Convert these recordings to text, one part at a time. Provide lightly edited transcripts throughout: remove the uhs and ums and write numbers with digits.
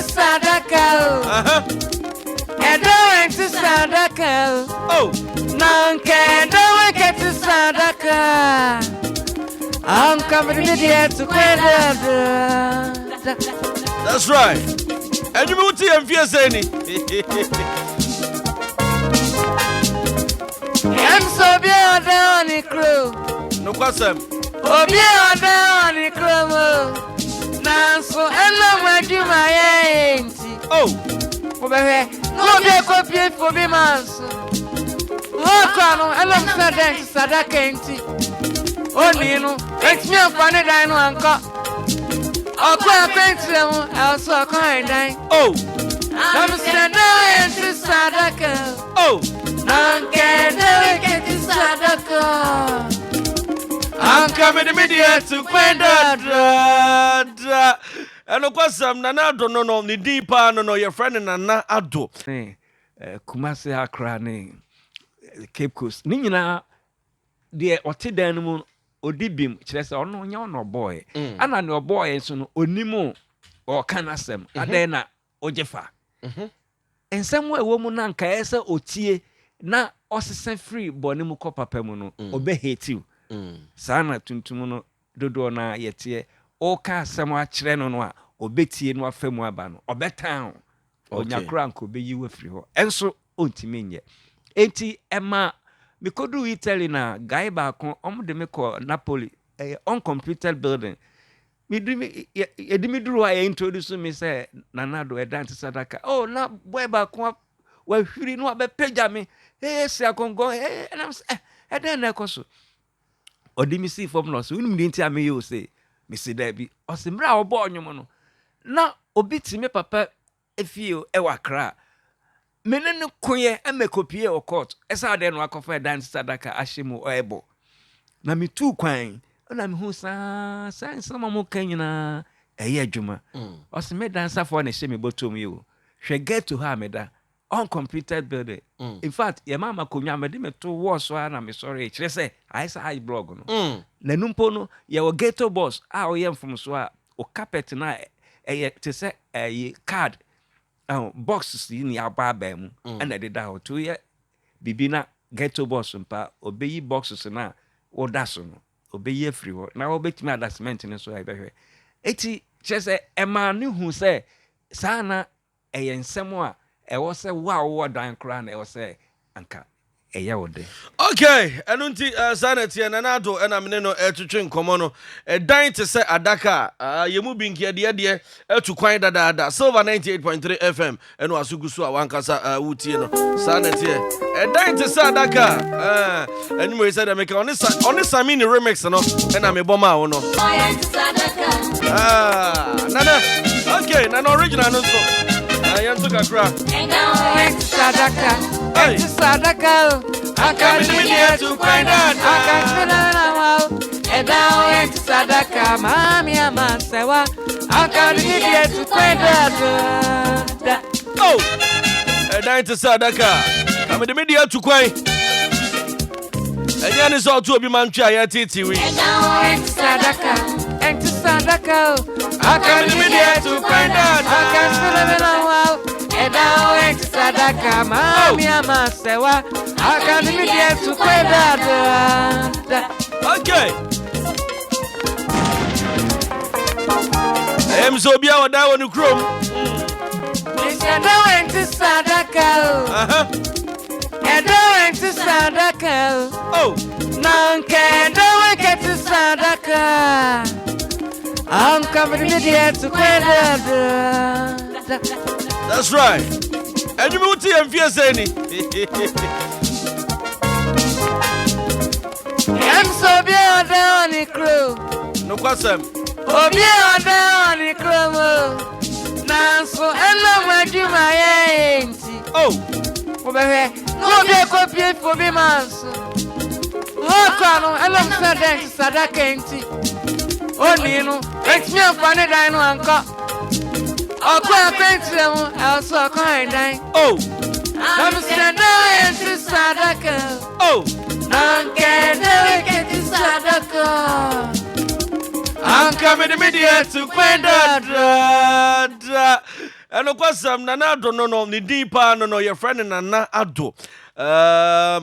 to Adaka. Addo went to Adaka. Oh, Nanke don't get to Adaka. I'm coming here to that's right. And you move to him, fierce any. I'm so beyond the crew. No question. Oh, beyond the crew. Now, so hello, my Juma. Oh, no, be a copy for me, Mans. Walk on, I love Sadaka. Oh, Nino, it's me a funny dino uncle. Oh, quite painful, I'll so kind. oh, I'm standing to Sadaka. oh. Nanke, never get to Sadaka. I'm coming immediate to Quenda. And of course, Nana don't know the deeper, no, your friend and Nana Addo. Kumasi Accra, Cape Coast. Nina, dear, what did animal Odibim, Chess or no boy. And I know boy, and so Onimo or Canasem, Adena, Ojefa. And somewhere woman Nanka, Esa Otie, na osisen free bonimu kopa pemuno, obe hate you. Sana tuntumuno dodo na yetie o ka asem a kire no no a obetie no afemu aba no obetown onyakura nko be yiwe free ho enso ontime nye enti ema mikodu Italy na guy ba kon omde me ko Napoli uncompleted building edimiduru a introduce me say nanado edante Sadaka oh na boy ba kon wa hwiri no abepeja me si akongo and I'm eden na koso odimi see from no so unum de ntia me yo say me see there bi osimra obo onwom no na obiti me papa efio e wakra menene koye emekopie o court esa de no akofa dance Sadaka ashemu oebo na me tu kwan na me hu sa sama mo kanyina eye adwuma osime dancer for na she me botom yo hwe get to her meda uncompleted building. In fact, your mama kunya me me to was na me sorry. She say I say high blog no. Na numpo no your ghetto boss o yem from so o carpet na te say card boxes in your baba mu and I did that to ye bibi na ghetto boss mpa obeyi boxes na o daso no obeyi free ho na obetimi adasment ne so ebehwe eti she say e ma ne hu say sana ensemo a e was say wow dan kra na e was say anka eya wode okay enunti sanity na nado na mene no etwetwe nkomo no dan te say Adaka yemu binkia de etu kwan dada Silver 98.3 FM eno asugusu a wankasa wutie no sanity dan te say Adaka enimo we say da make on Sami ni remix no na me boma wo no nana okay nana original no so yantu kakra Sadaka. Sadaka. I can't be here to find out. I can't and now it's Sadaka. Mammy, I'm a sewa. I can't be here to find out. Oh, and now it's Sadaka. I'm in the media to quay. And then it's all to be mancha. Titi. And now it's Sadaka. And to Sadaka. I can't be here to find out. I can't and now it's Adaka, Mammy, I'm a sewa. I can't be here to play that. Okay. I am so be our down on chrome. It's a doing to Sadaka. And doing to Sadaka. Oh, Nanke, don't get to Sadaka. I'm coming here to play that. that's right. And you move to him, fierce any. I'm so beyond the crew. No question. Oh, beyond the crew. Now, so hello, my Juma. Oh, No, be a copy for me, Mans. Walk on, I love Sadaka. Oh, Nino, it's me a funny dino uncle. Oh, quite painful, I'll so kind. oh, I'm standing to Sadaka. oh. Nanke, never get to Sadaka. I'm coming immediate to Quenda. eno kwasam Nana Addo no ni din pa no your friend Nana Addo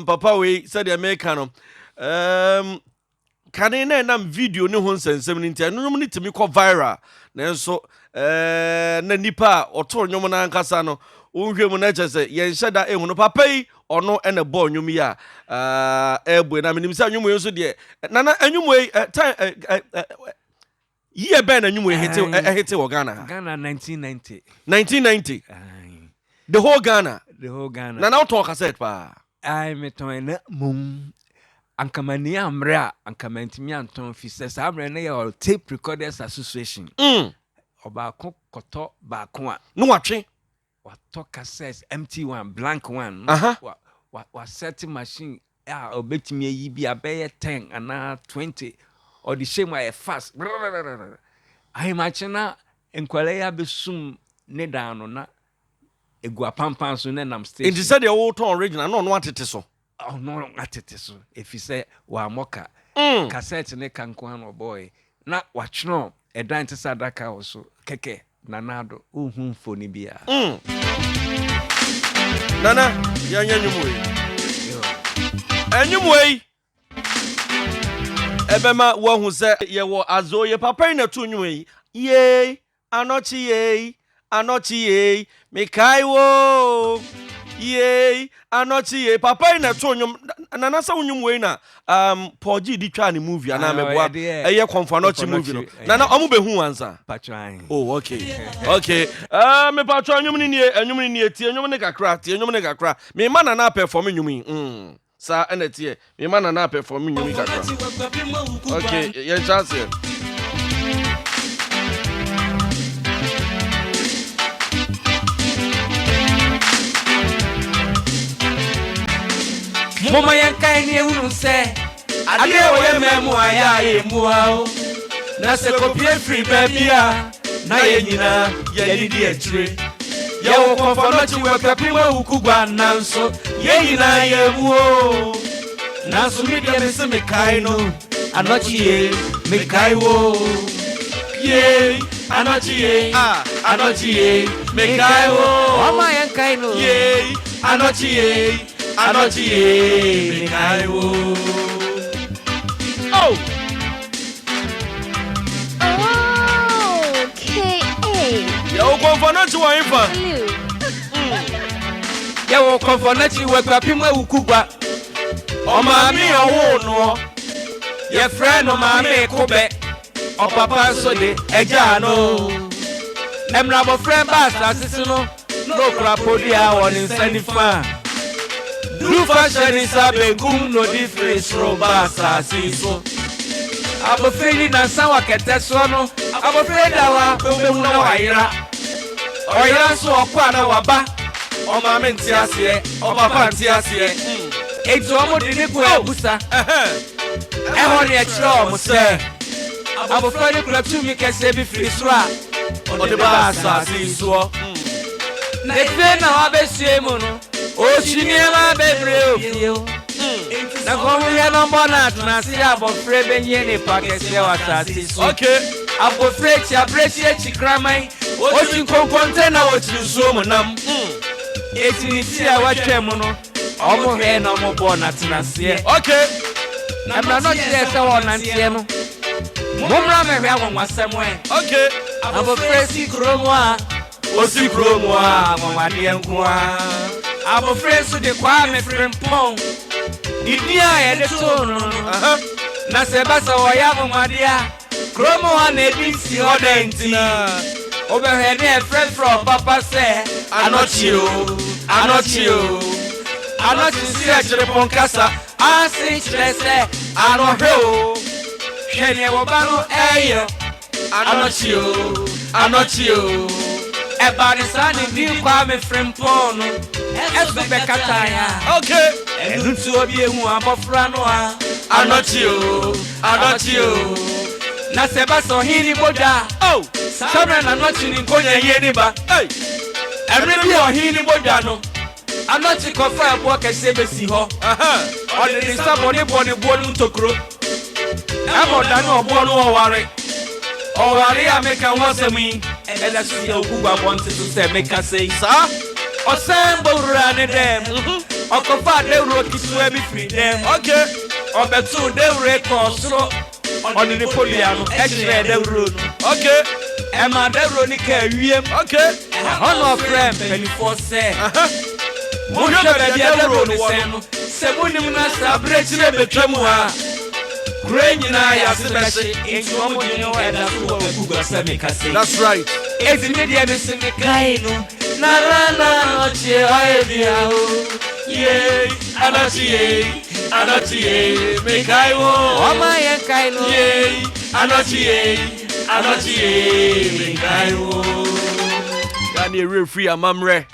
papa we said the American kane na nam video ne ho nsensem ni ntia no ni timi kɔ viral nanso na nipa oto nwom na nkasa no unhwem na kyese ye nhyeda ehu no papa yi ono ene bɔ nwom yi a ebo na menim sɛ nwom yi so de Nana nwom yi year ben and you hit Ghana. Ghana 1990. The whole Ghana. Na now talk I said pa. I met on mum. Ankamani amra ankamantimi anton fi se samre na your tape recorders association. Oba koto ba ko a. No watwe. Wa talk cassettes MT1 blank one. Wa set machine obetimi yi bi abeye 10 and 20. Or the same way fast. I imagine enkwale ya besum ne dano na egua pampan so na nam station. It is said the old town original no atete so. Oh no atete so. If you say wa moka cassette ne kanko no boy na watchno e dan te Adaka also keke Nana Addo uhumfo ni bia. Nana ya nyanyumwe. Anyumwe. Ebema wahu se yewo azo ye papa na tu nwui ye Anokye mekai wo ye Anokye papa na tu nwum Nana sa nwum we na poji di twa ni movie ana meboa eye Okomfo Anokye movie no Nana omu behu ansa patran. Oh okay me patran nwum ni tie nwum ne kakra me ma Nana perform nwum sa enetie me man na perform nyumi kakra. Okay ye chance Mama yankai ni ehunu se ade oye memu aya emu ao na se kopie free baby a na ye nyina ye didi etire ye Okomfo Anokye we kapima ukugwa nanso ye nyina ye mu o nanso mi de se me kai no Anokye me kai wo ye Anokye me kai wo mama yankai no ye Anokye me kai wo. Oh okay. Ya Okomfo Anokye wa infa. Ya Okomfo Anokye we kapima ukugwa o maami owo no ye friend no maami kobe o papa so de eja no emra bo friend bass asisi no kura podia won insanifa du fashion isabe gum no difference ro bass asiso abo fredi na sanwa kete so no abo freda wa be na wayira oyira so okwa na waba o maami ntiase o papa ntiase eto omo de ne ko abusa ehon ye chro mo se abofra de kura tumi kese bi firi so a o de ba asase so na efe na wa be sie mu no o chini ma bebre ofio na ko ya no bona na se abofra be nye ne pa kese wa asase so Okay abofra chi abresi chi kraman o chi konkonte na o chi so mu nam etini ti a wa twem no omo he na omo bo na tenase okay na bra no kire se won nantie no mumra me hwe awonwasem okay abo fresi kromo a osi kromo a mwanade enko a abo fresu de kwa me frempon didi a ye de to no na se ba sa wo ya mwanade a kromo a na edinsi odenti obe hwe ne friend from papa se Anokye si ejere ponkasa asi chese anoheo hwene wobano eyo Anokye ebani sani di kwa me frempon no esu be kataya okay enuntu obi ehu abofra no a Anokye na seba so hini boda oh samra na Anokye ni nkonya ye ni ba hey every bi ohini boda no Anokye kofa abo kese besi ho odiri saboni boni ntokro amo danu obo no oware ameka wonsemi eda so ye ogugwa bonte so se make say Sa? Osembo rane dem Okofa de ro kisu e bi free dem Okay. Obetu de re ko soro Oni ni polia no e kire de ro no Okay. Emma de ro ni ka wiem Okay. Honor friend 24 say Mo je be de ro ni se no se monim na sa brechire betwam ha Kure nyina ya se beche entu omo nyo eda so ogugwa se make say That's right. Ezi me dia me se me kai no na Anokye aebia o ye Anokye me kai wo o ma yen kai no ye Anokye me kai wo Yani a real free amamre.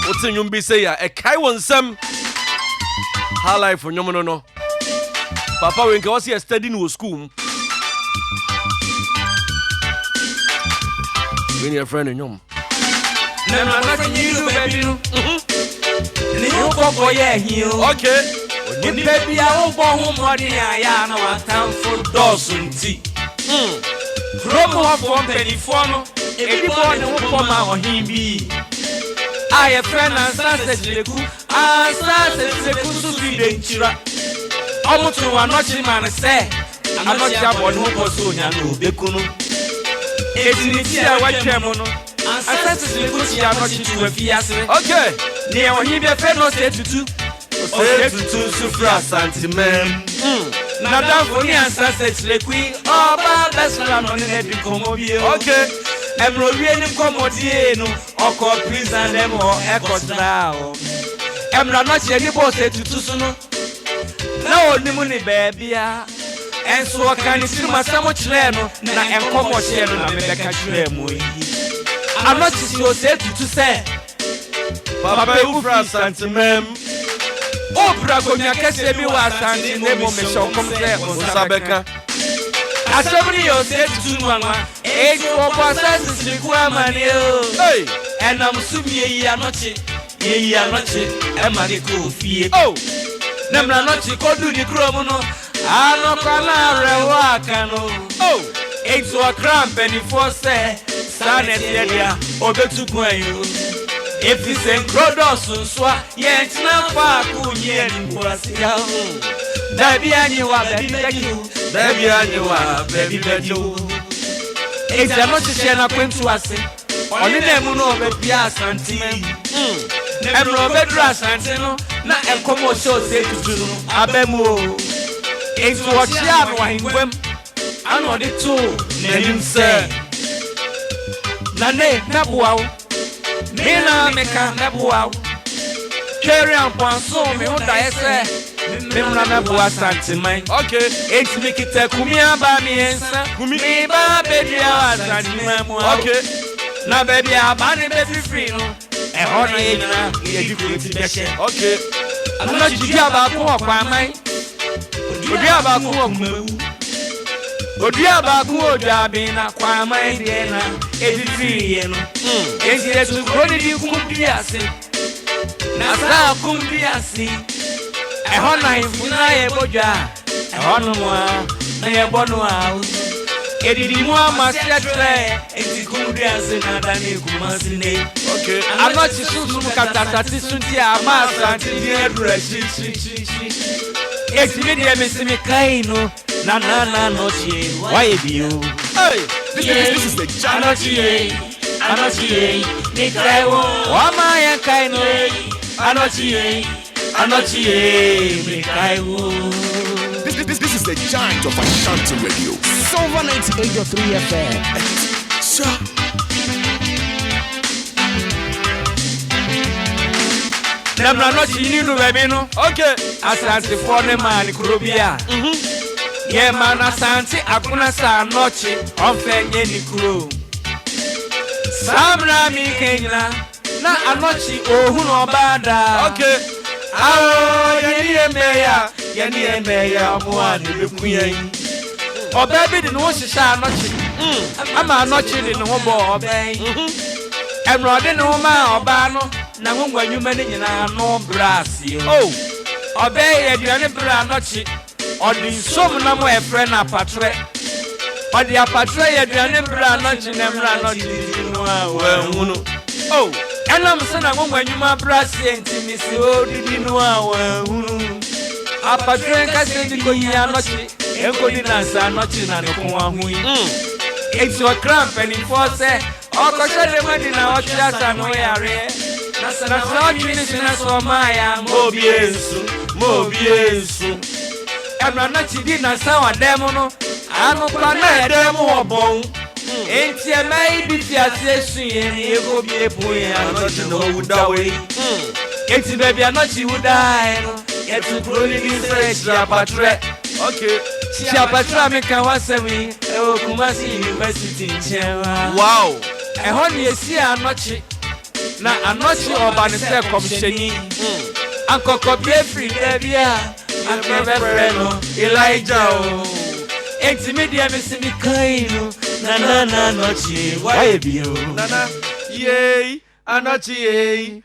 What's in your be say ya? A kai one some high life for no. Papa, when I was here studying in school, when your friend in yum. Never nothing you baby no ni yo koko ye hiu Okay. ni baby a wo bo hu modi ya na watan for dosunti Romo wa for penifo no ebi bo ne wo po ma ohimbi aye friend and sunset leku so fi de nchira omutu wa Anokye man se Anokye abo ne wo so nya no bekunu etini ti a wa twem no Ancestors leku ti Anokye tu afiase Okay. ne ohimbi fe no se tutu Say to Sufra Santimem. na dan for ni ancestors leku oba besra no ne di komobie Okay. Emro wie ni komodie no oko prison dem o ekotra o Emra Anokye ni bo se tutu so no na onimu ni baabia enso kan ni sinu masamo kire no na enkomo kire no na mebeka kire mu yi Anokye si o se tutu se Papa Ufra Santimem. o brago nya kese bi wa asante ne mo me shokom se Sabeka. asabri yo se tutu nwanwa e go bossa sisiku amane o Hey. enam sumie yi Anokye e mari ko fie Oh. Nemra Anokye kodu ni krom no anokwa na rewa aka no Oh. Ezo akram penifo se sanet yedia obetu kwanyo If it's a crodos so yet na fa ku nye ni kwasia Dabi anyiwa baby beju Ezo Anokye na kwentu ase Oni na emu no obepia asante Emro bedru asante no na enkomo show se tutu no abemu o Ezo ochia no ahingwem ano de to nanim se na ne na boawo Mina meka na boawo Keri ampanso me ho da ese Memra na boa santiman Okay. Enti mikita kumi aba mi ensa Mi ba baby asantiman mu Okay. Na baby abani baby free no e hono ye nyina ye dikureti behye Okay. Anokye di abako okwaman odi abako okumawu odi abako odabe na kwaman de na edifiri ye no enti esu kroni di kumbiase na sa kumbiase e hono infuna ye bodwa e hono mo na ye bonu awu edidi mu amasetre enti kumbiase na dani kumasine Okay. Anokye susu katatati sunti amasa anti edura shi Eti me dia me se me kai no na Anokye why be you Hey. This is the Anokye me kai wo wa ma ya kai no Anokye me kai wo This is the giant of Ashanti Radio. Silver 98.3 FM. Sure. Nemra Anokye ni no baby no Okay. asante for ne man kurobia ye man asante akuna sa Anokye onfenye ni kuro samra mi kenyina na Anokye ohu no bada Okay. awo yeni emeya mo ade bekuyen oba bi de no hihya Anokye ama Anokye de no bo oba emro de no ma oba no na ngwa nyuma ne nyina no brasi Oh. oba ye de ne bra Anokye odi som na mo efre na patre odi apatro ye duane bra no chinemra no chinua wahunu Oh enam se na ngwa nyuma bra sienti misi odidi no wahunu apatro nka se di konya no chi enkodi na sa no chi na no ko ahui it's your cramp and enforce okoshe madi na otya sa no yare na so chini na so maya Mobiensu Emra na chidi na sa wa demo no anu pa na demo obon enti e mai bi ti ase suye ni ego bi epu ya no chi no wudawe enti baby anochi wudae no yetu broni ni se apatre Okay apatre me kan wasemi e Okumasi University nchewa Wow e ho ni esi anochi na anochi obani se komsheni ankoko bi free debia ankebefreno Elijah o enti media me simi kaino na anochi why be o Nana yay Anochi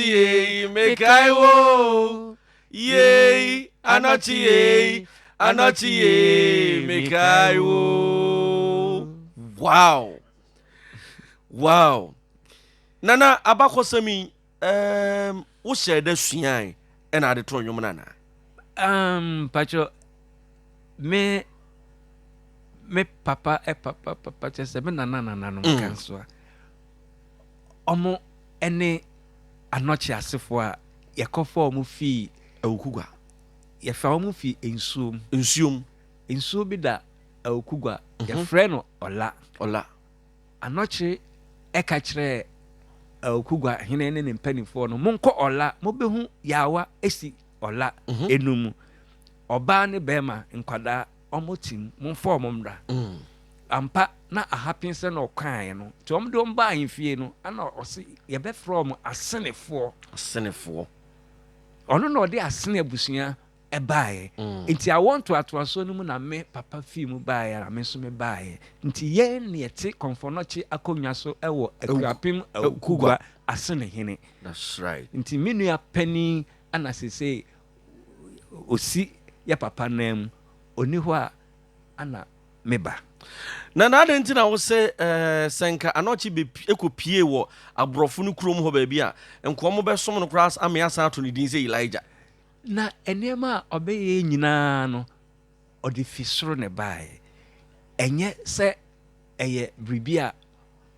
yay make I wo yay Anochi yay make I wo Wow Nana abakosami wo share da suan e na de to nwom nana Pacho me papa papa chese me nana no kanso omo ene Anokye asefo a yakofo omo fi awukugwa ye fa omo fi ensuom bi da awukugwa ye frɛ no ola Anokye eka kire awukugwa hene ne mpanifo no monko ola mobehu yawa esi ola enum oba ne bema nkwada omotim monfo omomra ampa na ahapinse no kwan no ti omde omba ahemfie no ana osi ye be from asenefo ono no de asene abusia e baaye nti I want to atwaso no mu na me papa fi mu baaye na me so me baaye nti ye ne yete Konfonokye akonwa so ewo akurapim awukugwa asene hene. That's right. Nti menua pani ana sese osi ya papa nam oni ho a ana meba na ade na wo se senka Anokye be ekopie wo abrofo no kurom ho ba bia enko be som no kras amia sa to ne din se Elijah na enema obeye nyina no odi fisoro ne bae enye se eye bribia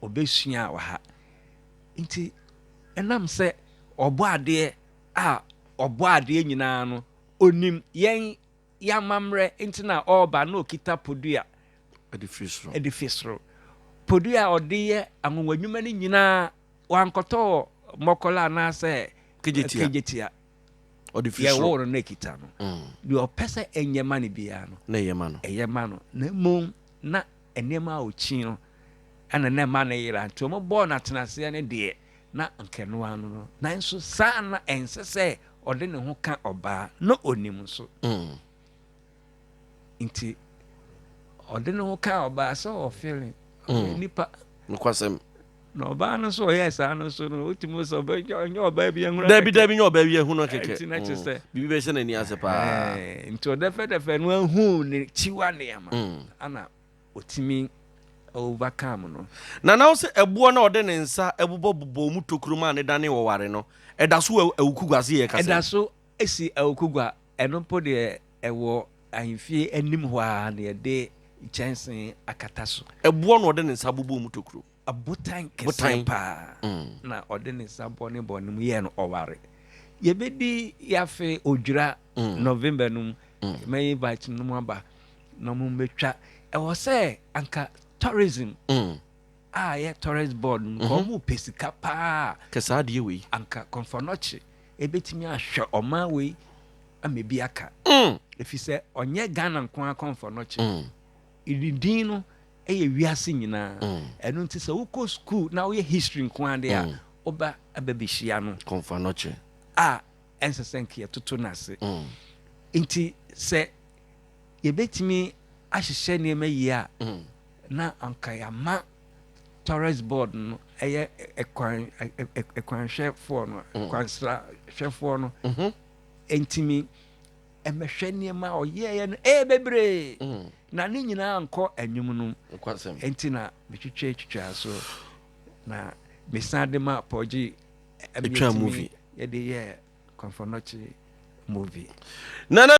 obesua wa ha nti enam se obo ade nyina no onim yen yamamre nti na oba na okita podua edifisro podua odiye anwonwanyuma ni nyina wankoto mokola na se kejetia odifisro ye woro na kita no di opese enyema ni bia no na eyema no na mom na enema ochi no ana na ma na yira nto mo bo na tenase ne de na nkeno anu no na nso sa na ensese ode ne ho ka oba no onim so nti ode ne ho ka oba so feeling nipa nokwasem no ba no so yes anu so no utimo so ba nyo oba bi ehunu dabi nyo oba bi ehunu keke nti na chese bibi be se na ni ase pa nti odefe no ahu ne chiwa ne ama ana otimi overcome no na wo se ebo na ode ne nsa ebobo mu tokuruma ne dane wo ware no eda so awukugwa se ye kase eda so esi awukugwa eno po de ewo ahemfie anim ho a ne de chansen akata so ebo na ode ne nsa bobo mu tokuru abotan kese pa na ode ne nsa bone mu ye no oware ye bedi yafe odwira November num may invite no aba no mu betwa ewo se anka tourism ye tourist board ko mu pesika pa kesa de we anka Konfonokye ebetimi ahwe oma we amebi aka efi se onye Ghana nko Konfonokye idin no eye wiase nyina eno nti se uko school na we history nko ande a oba ababishia no Konfonokye ensesenke yetoto nase nti se yebetimi ahihye ne mayi a na anka yama tourist board no eye ekwan chef for no kwansra chef for no entimi ɛmɛhwɛ nneɛma ɔyɛɛ no bebree na ne nyinaa nkɔ anwum no enti na metwitwa so na mesan de ma pɔgye ɛtwa movie yɛde yɛ Okomfo movie nana